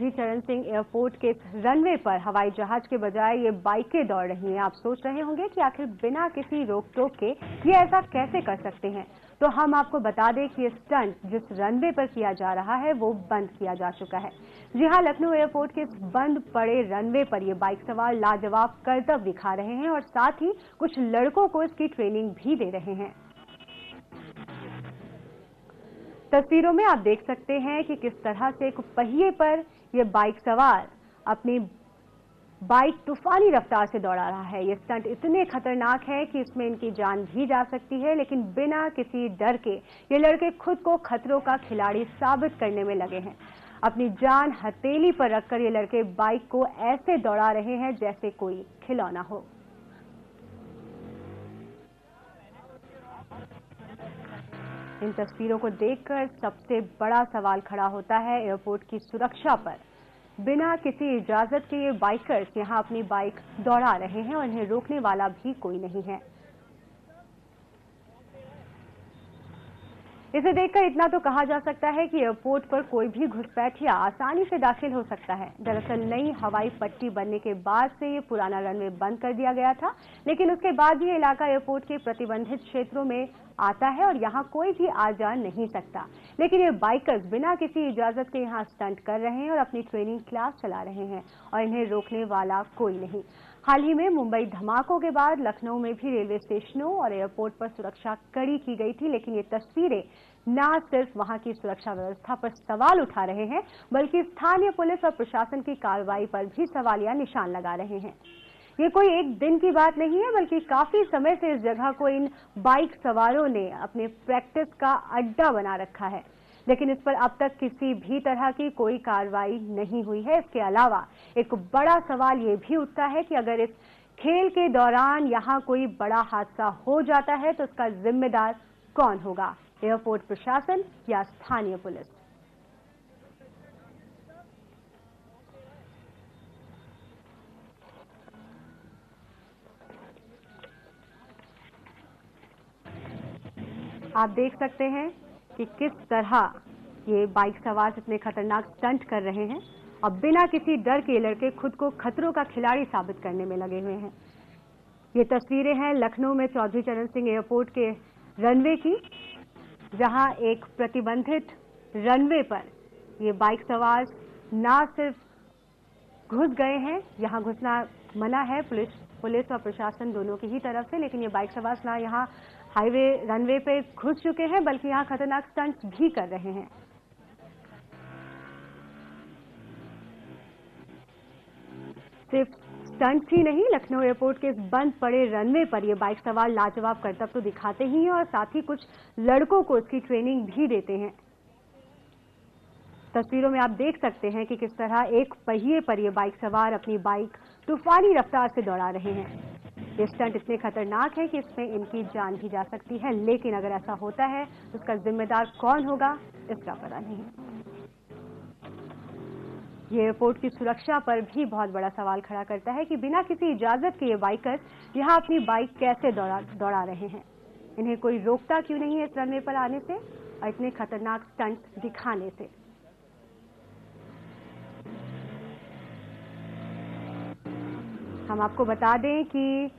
चौधरी चरण सिंह एयरपोर्ट के रनवे पर हवाई जहाज के बजाय ये बाइकें दौड़ रही हैं। आप सोच रहे होंगे कि आखिर बिना किसी रोक टोक के ये ऐसा कैसे कर सकते हैं। तो हम आपको बता दें कि ये स्टंट जिस रनवे पर किया जा रहा है वो बंद किया जा चुका है। जी हां, लखनऊ एयरपोर्ट के बंद पड़े रनवे पर ये बाइक सवार लाजवाब करतब दिखा रहे हैं और साथ ही कुछ लड़कों को इसकी ट्रेनिंग भी दे रहे हैं। तस्वीरों में आप देख सकते हैं कि किस तरह से एक पहिए पर ये बाइक सवार अपनी बाइक तूफानी रफ्तार से दौड़ा रहा है। ये स्टंट इतने खतरनाक है कि इसमें इनकी जान भी जा सकती है, लेकिन बिना किसी डर के ये लड़के खुद को खतरों का खिलाड़ी साबित करने में लगे हैं। अपनी जान हथेली पर रखकर ये लड़के बाइक को ऐसे दौड़ा रहे हैं जैसे कोई खिलौना हो। इन तस्वीरों को देखकर सबसे बड़ा सवाल खड़ा होता है एयरपोर्ट की सुरक्षा पर। बिना किसी इजाजत के ये बाइकर्स यहां अपनी बाइक दौड़ा रहे हैं और इन्हें रोकने वाला भी कोई नहीं है। इसे देखकर इतना तो कहा जा सकता है कि एयरपोर्ट पर कोई भी घुसपैठिया आसानी से दाखिल हो सकता है। दरअसल नई हवाई पट्टी बनने के बाद से ये पुराना रनवे बंद कर दिया गया था, लेकिन उसके बाद भी ये इलाका एयरपोर्ट के प्रतिबंधित क्षेत्रों में आता है और यहाँ कोई भी आ जा नहीं सकता। लेकिन ये बाइकर्स बिना किसी इजाजत के यहाँ स्टंट कर रहे हैं और अपनी ट्रेनिंग क्लास चला रहे हैं और इन्हें रोकने वाला कोई नहीं। हाल ही में मुंबई धमाकों के बाद लखनऊ में भी रेलवे स्टेशनों और एयरपोर्ट पर सुरक्षा कड़ी की गई थी, लेकिन ये तस्वीरें न सिर्फ वहां की सुरक्षा व्यवस्था पर सवाल उठा रहे हैं, बल्कि स्थानीय पुलिस और प्रशासन की कार्रवाई पर भी सवालिया निशान लगा रहे हैं। ये कोई एक दिन की बात नहीं है, बल्कि काफी समय से इस जगह को इन बाइक सवारों ने अपने प्रैक्टिस का अड्डा बना रखा है, लेकिन इस पर अब तक किसी भी तरह की कोई कार्रवाई नहीं हुई है। इसके अलावा एक बड़ा सवाल ये भी उठता है कि अगर इस खेल के दौरान यहाँ कोई बड़ा हादसा हो जाता है तो उसका जिम्मेदार कौन होगा, एयरपोर्ट प्रशासन या स्थानीय पुलिस। आप देख सकते हैं कि किस तरह ये बाइक सवार इतने खतरनाक स्टंट कर रहे हैं और बिना किसी डर के लड़के खुद को खतरों का खिलाड़ी साबित करने में लगे हुए हैं। ये तस्वीरें हैं लखनऊ में चौधरी चरण सिंह एयरपोर्ट के रनवे की, जहां एक प्रतिबंधित रनवे पर ये बाइक सवार ना सिर्फ घुस गए हैं, यहां घुसना मना है पुलिस और प्रशासन दोनों की ही तरफ से, लेकिन ये बाइक सवार ना यहां हाईवे रनवे पे घुस चुके हैं बल्कि यहां खतरनाक स्टंट्स भी कर रहे हैं। सिर्फ स्टंट्स ही नहीं, लखनऊ एयरपोर्ट के इस बंद पड़े रनवे पर ये बाइक सवार लाजवाब करतब तो दिखाते ही हैं और साथ ही कुछ लड़कों को इसकी ट्रेनिंग भी देते हैं। तस्वीरों में आप देख सकते हैं कि किस तरह एक पहिए पर ये बाइक सवार अपनी बाइक तूफानी रफ्तार से दौड़ा रहे हैं। ये स्टंट इतने खतरनाक है कि इसमें इनकी जान भी जा सकती है, लेकिन अगर ऐसा होता है तो उसका जिम्मेदार कौन होगा, इसका पता नहीं। ये एयरपोर्ट की सुरक्षा पर भी बहुत बड़ा सवाल खड़ा करता है कि बिना किसी इजाजत के ये बाइकर्स यहाँ अपनी बाइक कैसे दौड़ा रहे हैं। इन्हें कोई रोकता क्यों नहीं है इस रनवे पर आने से और इतने खतरनाक स्टंट दिखाने से। हम आपको बता दें कि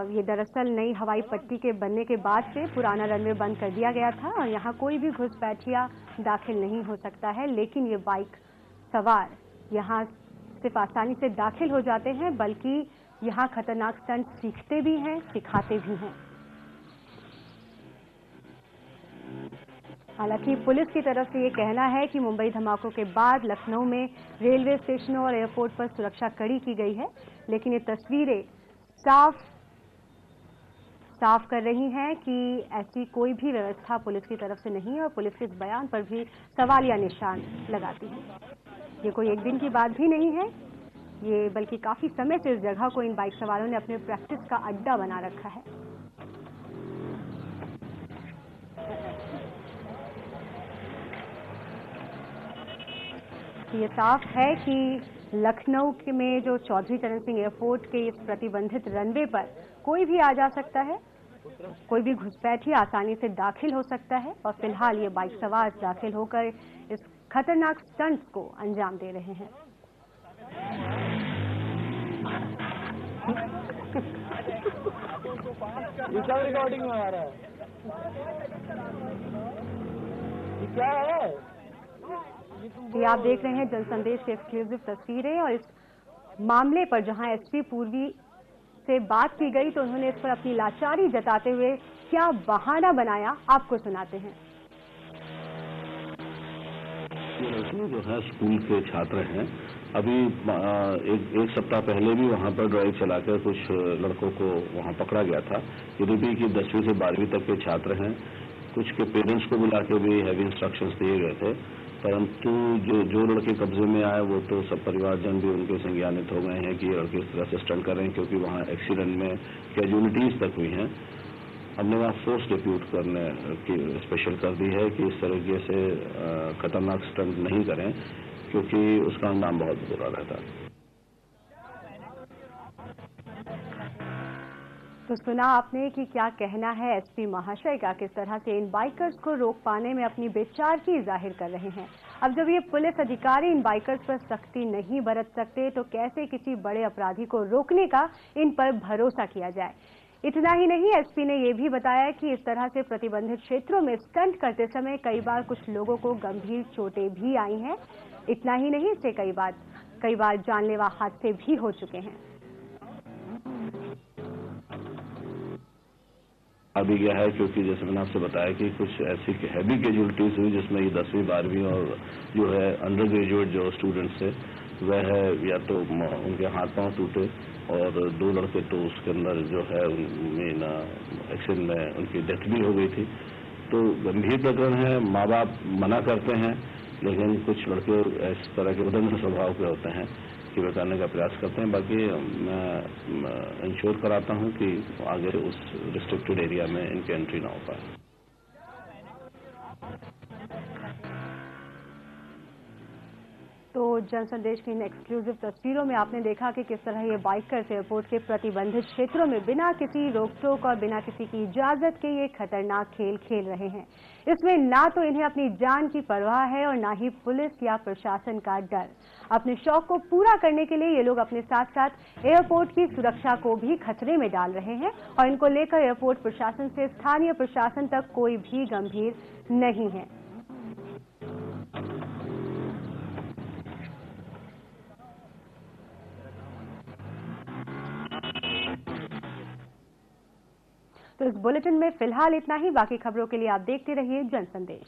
ये दरअसल नई हवाई पट्टी के बनने के बाद से पुराना रनवे बंद कर दिया गया था और यहाँ कोई भी घुसपैठिया दाखिल नहीं हो सकता है, लेकिन ये बाइक सवार यहाँ सिर्फ आसानी से दाखिल हो जाते हैं, बल्कि यहाँ खतरनाक स्टंट सीखते भी हैं, सिखाते भी हैं। हालांकि पुलिस की तरफ से ये कहना है कि मुंबई धमाकों के बाद लखनऊ में रेलवे स्टेशनों और एयरपोर्ट पर सुरक्षा कड़ी की गई है, लेकिन ये तस्वीरें साफ कर रही हैं कि ऐसी कोई भी व्यवस्था पुलिस की तरफ से नहीं है और पुलिस के इस बयान पर भी सवालिया निशान लगाती है। ये कोई एक दिन की बात भी नहीं है, ये बल्कि काफी समय से इस जगह को इन बाइक सवारों ने अपने प्रैक्टिस का अड्डा बना रखा है। ये साफ है कि लखनऊ में जो चौधरी चरण सिंह एयरपोर्ट के इस प्रतिबंधित रनवे पर कोई भी आ जा सकता है, कोई भी घुसपैठी आसानी से दाखिल हो सकता है और फिलहाल ये बाइक सवार दाखिल होकर इस खतरनाक स्टंट्स को अंजाम दे रहे हैं। ये क्या रिकॉर्डिंग में आ रहा है? ये क्या है? ये आप देख रहे हैं जनसंदेश की एक्सक्लूसिव तस्वीरें, और इस मामले पर जहां एसपी पूर्वी से बात की गई तो उन्होंने इस पर अपनी लाचारी जताते हुए क्या बहाना बनाया, आपको सुनाते हैं। ये लड़के जो है स्कूल के छात्र हैं। अभी एक सप्ताह पहले भी वहां पर ड्राइव चलाकर कुछ लड़कों को वहां पकड़ा गया था। यूपी की 10वीं से 12वीं तक के छात्र हैं। कुछ के पेरेंट्स को बुला के भी हैवी इंस्ट्रक्शंस दिए गए थे, परंतु जो लड़के कब्जे में आए वो तो सब परिवारजन भी उनके संज्ञानित हो गए हैं कि लड़के इस तरह से स्टंट कर रहे हैं, क्योंकि वहां एक्सीडेंट में कैजुअलिटीज तक हुई हैं। हमने वहाँ फोर्स डिप्यूट करने की स्पेशल कर दी है कि इस तरीके से खतरनाक स्टंट नहीं करें, क्योंकि उसका अंजाम बहुत बुरा रहता है। तो सुना आपने कि क्या कहना है एसपी महाशय का, किस तरह से इन बाइकर्स को रोक पाने में अपनी बेचारगी जाहिर कर रहे हैं। अब जब ये पुलिस अधिकारी इन बाइकर्स पर सख्ती नहीं बरत सकते तो कैसे किसी बड़े अपराधी को रोकने का इन पर भरोसा किया जाए। इतना ही नहीं, एसपी ने यह भी बताया कि इस तरह से प्रतिबंधित क्षेत्रों में स्टंट करते समय कई बार कुछ लोगों को गंभीर चोटें भी आई हैं। इतना ही नहीं, इससे कई बार जानलेवा हादसे भी हो चुके हैं। अभी क्या है, क्योंकि जैसे मैंने आपसे बताया कि कुछ ऐसी हैवी कैजुअलिटीज हुई जिसमें ये 10वीं 12वीं और जो है अंडर ग्रेजुएट जो स्टूडेंट्स थे वह है या तो उनके हाथ पांव टूटे, और 2 लड़के तो उसके अंदर जो है उनमें एक्सीडेंट में उनकी डेथ भी हो गई थी। तो गंभीर प्रकरण है। माँ बाप मना करते हैं, लेकिन कुछ लड़के इस तरह के उदंड स्वभाव के होते हैं कि वे करने का प्रयास करते हैं। बाकी मैं इंश्योर कराता हूं कि आगे उस रिस्ट्रिक्टेड एरिया में इनकी एंट्री ना हो पाए। तो जनसंदेश की इन एक्सक्लूसिव तस्वीरों में आपने देखा कि किस तरह ये बाइकर्स एयरपोर्ट के प्रतिबंधित क्षेत्रों में बिना किसी रोक-टोक और बिना किसी की इजाजत के ये खतरनाक खेल खेल रहे हैं। इसमें ना तो इन्हें अपनी जान की परवाह है और ना ही पुलिस या प्रशासन का डर। अपने शौक को पूरा करने के लिए ये लोग अपने साथ साथ एयरपोर्ट की सुरक्षा को भी खतरे में डाल रहे हैं, और इनको लेकर एयरपोर्ट प्रशासन से स्थानीय प्रशासन तक कोई भी गंभीर नहीं है। तो इस बुलेटिन में फिलहाल इतना ही। बाकी खबरों के लिए आप देखते रहिए जनसंदेश।